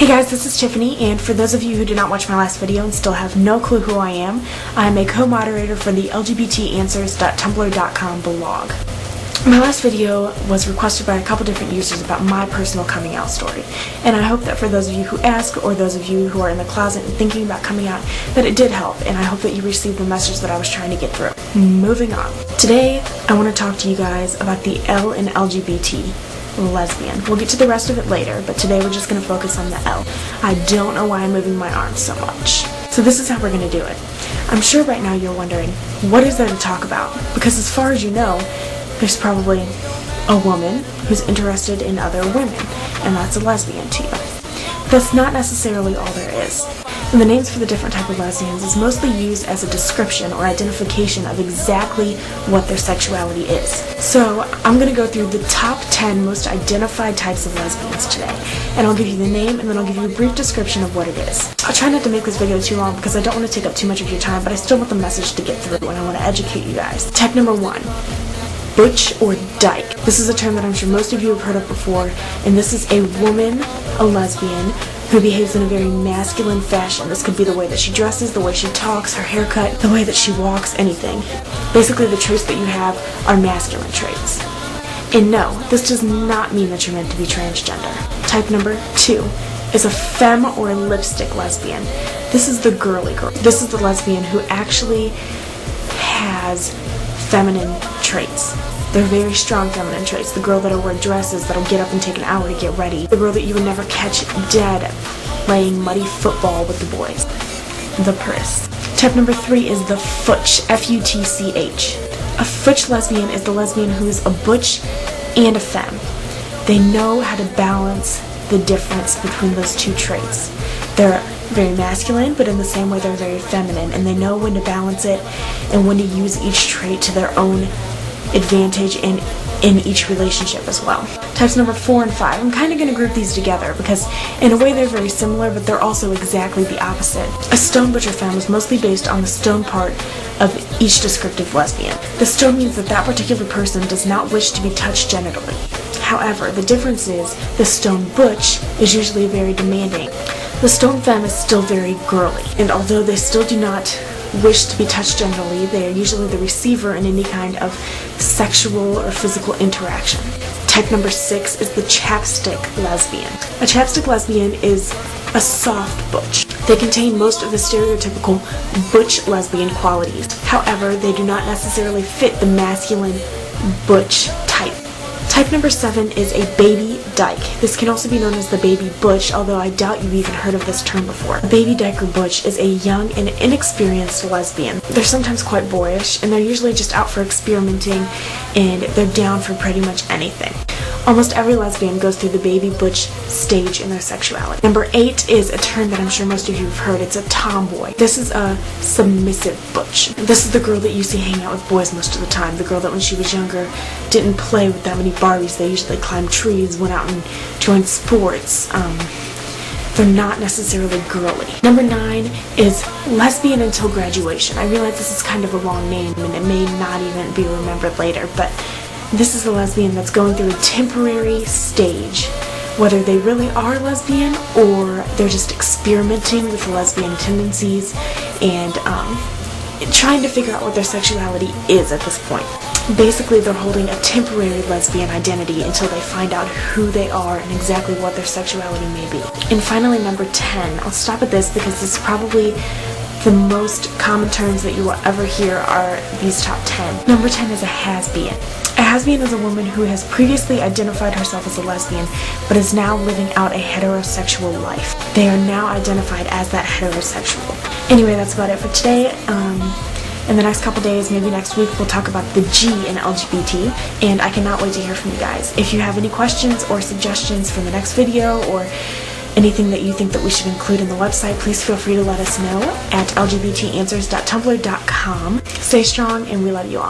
Hey guys, this is Tiffany, and for those of you who did not watch my last video and still have no clue who I am a co-moderator for the LGBTanswers.tumblr.com blog. My last video was requested by a couple different users about my personal coming out story, and I hope that for those of you who ask, or those of you who are in the closet and thinking about coming out, that it did help, and I hope that you received the message that I was trying to get through. Moving on. Today, I want to talk to you guys about the L in LGBT. Lesbian. We'll get to the rest of it later, but today we're just going to focus on the L. I don't know why I'm moving my arms so much. So this is how we're going to do it. I'm sure right now you're wondering, what is there to talk about? Because as far as you know, there's probably a woman who's interested in other women, and that's a lesbian to you. That's not necessarily all there is. And the names for the different type of lesbians is mostly used as a description or identification of exactly what their sexuality is. So I'm going to go through the top 10 most identified types of lesbians today, and I'll give you the name and then I'll give you a brief description of what it is. I'll try not to make this video too long because I don't want to take up too much of your time, but I still want the message to get through and I want to educate you guys. Type number 1. Butch or dyke. This is a term that I'm sure most of you have heard of before, and this is a woman, a lesbian, who behaves in a very masculine fashion. This could be the way that she dresses, the way she talks, her haircut, the way that she walks, anything. Basically, the traits that you have are masculine traits. And no, this does not mean that you're meant to be transgender. Type number 2 is a femme or lipstick lesbian. This is the girly girl. This is the lesbian who actually has feminine traits. They're very strong feminine traits. The girl that'll wear dresses, that'll get up and take an hour to get ready. The girl that you would never catch dead playing muddy football with the boys. The purist. Type number 3 is the futch, F-U-T-C-H. A futch lesbian is the lesbian who is a butch and a femme. They know how to balance the difference between those two traits. They're very masculine, but in the same way they're very feminine, and they know when to balance it and when to use each trait to their own advantage in each relationship as well. Types number 4 and 5. I'm kind of going to group these together because in a way they're very similar, but they're also exactly the opposite. A stone butch or femme is mostly based on the stone part of each descriptive lesbian. The stone means that that particular person does not wish to be touched genitally. However, the difference is the stone butch is usually very demanding. The stone femme is still very girly, and although they still do not wish to be touched genitally, they are usually the receiver in any kind of sexual or physical interaction. Type number 6 is the chapstick lesbian. A chapstick lesbian is a soft butch. They contain most of the stereotypical butch lesbian qualities. However, they do not necessarily fit the masculine butch type. Type number 7 is a baby dyke. This can also be known as the baby butch, although I doubt you've even heard of this term before. A baby dyke or butch is a young and inexperienced lesbian. They're sometimes quite boyish, and they're usually just out for experimenting, and they're down for pretty much anything. Almost every lesbian goes through the baby butch stage in their sexuality. Number 8 is a term that I'm sure most of you have heard. It's a tomboy. This is a submissive butch. This is the girl that you see hanging out with boys most of the time. The girl that when she was younger didn't play with that many Barbies. They usually climbed trees, went out and joined sports. They're not necessarily girly. Number 9 is lesbian until graduation. I realize this is kind of a long name and it may not even be remembered later, but this is a lesbian that's going through a temporary stage, whether they really are lesbian or they're just experimenting with lesbian tendencies and trying to figure out what their sexuality is at this point. Basically, they're holding a temporary lesbian identity until they find out who they are and exactly what their sexuality may be. And finally, number 10. I'll stop at this because this is probably the most common terms that you will ever hear are these top 10. Number 10 is a has-been. A has-been is a woman who has previously identified herself as a lesbian, but is now living out a heterosexual life. They are now identified as that heterosexual. Anyway, that's about it for today. In the next couple days, maybe next week, we'll talk about the G in LGBT, and I cannot wait to hear from you guys. If you have any questions or suggestions for the next video or anything that you think that we should include in the website, please feel free to let us know at lgbtanswers.tumblr.com. Stay strong, and we love you all.